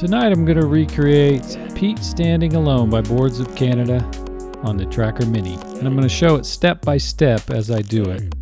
Tonight I'm going to recreate Pete Standing Alone by Boards of Canada on the Tracker Mini. And I'm going to show it step by step as I do it.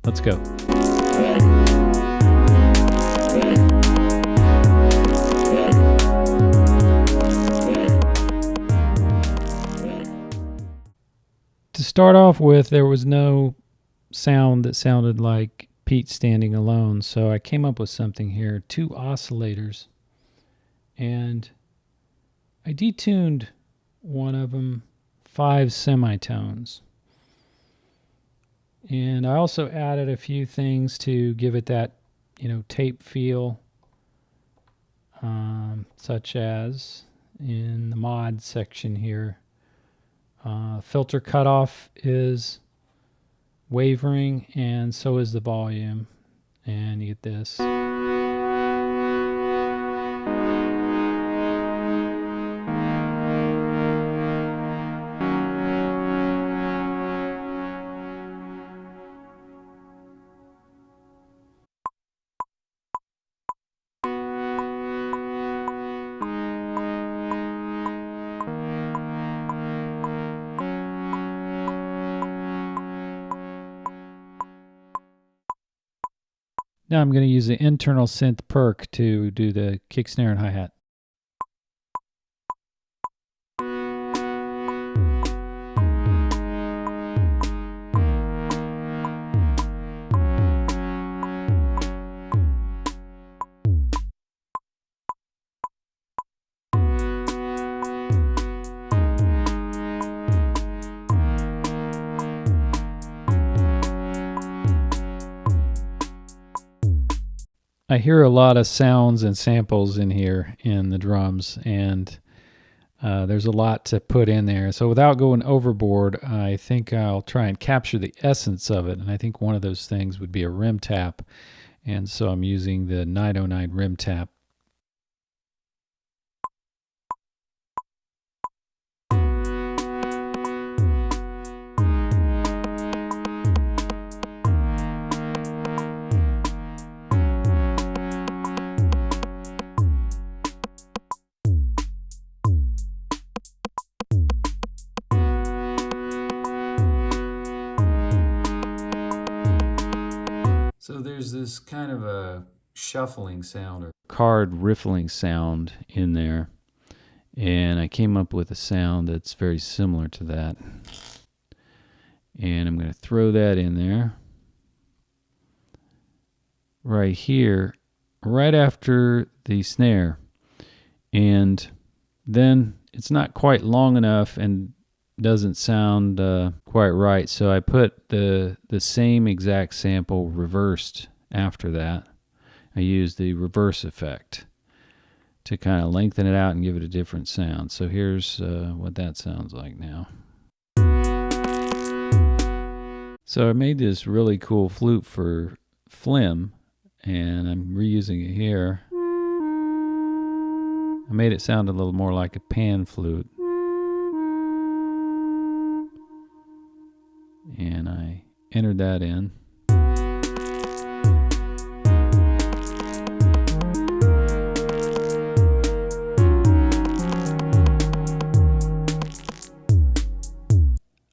Let's go. To start off with, there was no sound that sounded like Pete Standing Alone, so I came up with something here, 2 oscillators. And I detuned one of them 5 semitones. And I also added a few things to give it that, tape feel, such as in the mod section here. Filter cutoff is wavering, and so is the volume. And you get this. Now I'm going to use the internal synth perk to do the kick, snare, and hi-hat. I hear a lot of sounds and samples in here in the drums, and there's a lot to put in there. So without going overboard, I think I'll try and capture the essence of it, and I think one of those things would be a rim tap, and so I'm using the 909 rim tap. So there's this kind of a shuffling sound or card riffling sound in there, and I came up with a sound that's very similar to that, and I'm going to throw that in there right here, right after the snare, and then it's not quite long enough and doesn't sound quite right, so I put the same exact sample reversed after that. I used the reverse effect to kind of lengthen it out and give it a different sound. So here's what that sounds like now. So I made this really cool flute for Flim, and I'm reusing it here. I made it sound a little more like a pan flute. And I entered that in.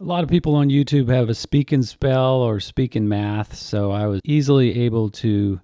A lot of people on YouTube have a speak and spell or speak and math, so I was easily able to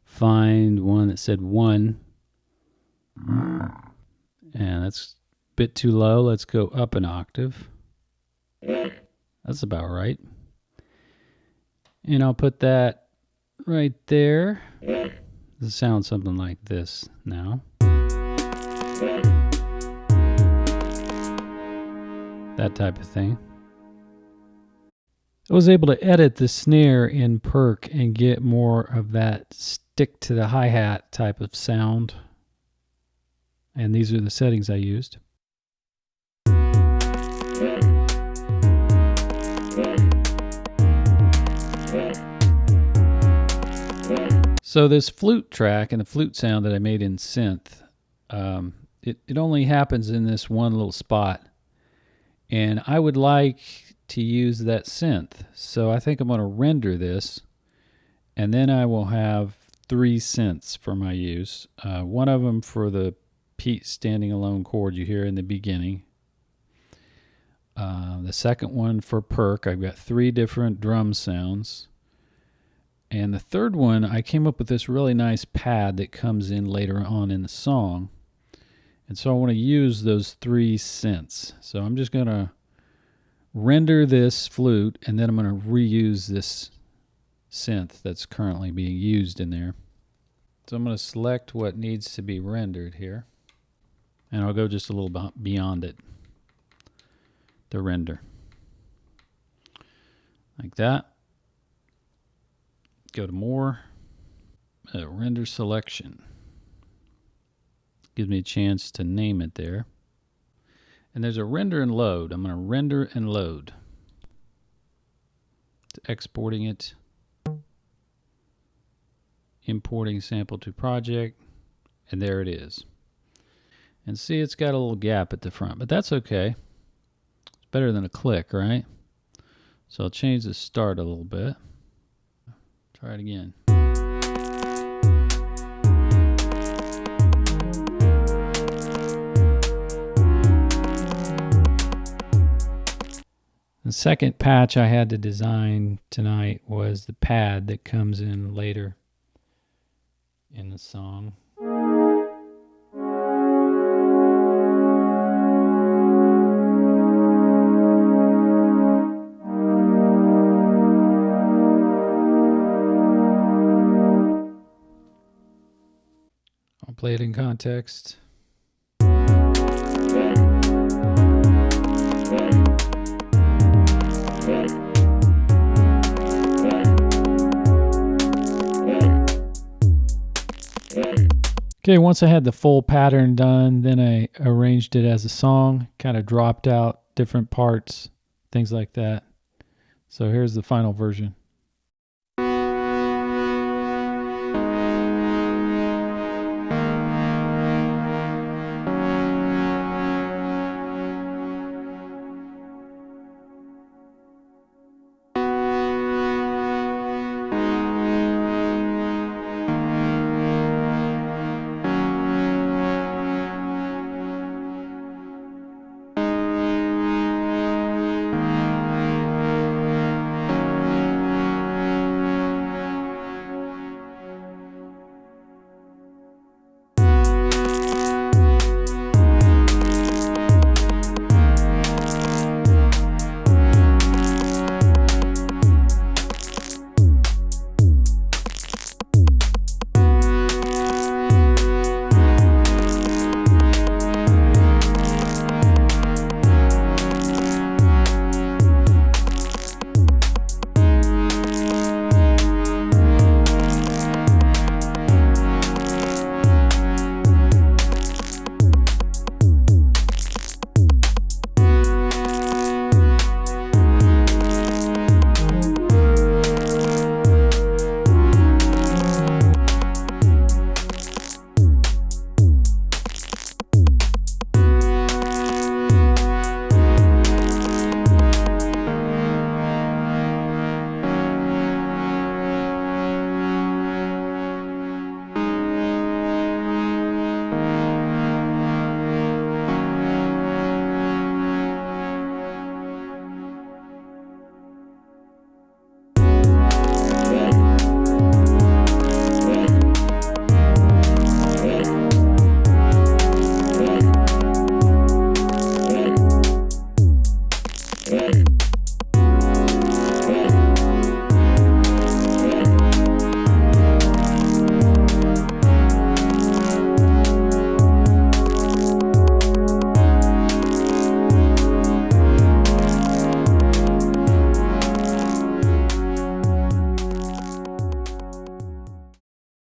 find one that said 1. And that's a bit too low. Let's go up an octave. That's about right. And I'll put that right there. It sounds something like this now. That type of thing. I was able to edit the snare in perk and get more of that stick to the hi-hat type of sound. And these are the settings I used. So this flute track and the flute sound that I made in synth, it only happens in this one little spot. And I would like to use that synth. So I think I'm going to render this, and then I will have 3 synths for my use. One of them for the standing alone chord you hear in the beginning. The second one for perk, I've got 3 different drum sounds. And the third one, I came up with this really nice pad that comes in later on in the song. And so I want to use those 3 synths. So I'm just going to render this flute, and then I'm going to reuse this synth that's currently being used in there. So I'm going to select what needs to be rendered here, and I'll go just a little beyond it, the render, like that. Go to more, render selection. Gives me a chance to name it there. And there's a render and load. I'm going to render and load. Exporting it. Importing sample to project. And there it is. And see, it's got a little gap at the front, but that's okay. It's better than a click, right? So I'll change the start a little bit. Try it again. The second patch I had to design tonight was the pad that comes in later in the song. I'll play it in context. Okay, once I had the full pattern done, then I arranged it as a song, kind of dropped out different parts, things like that. So here's the final version.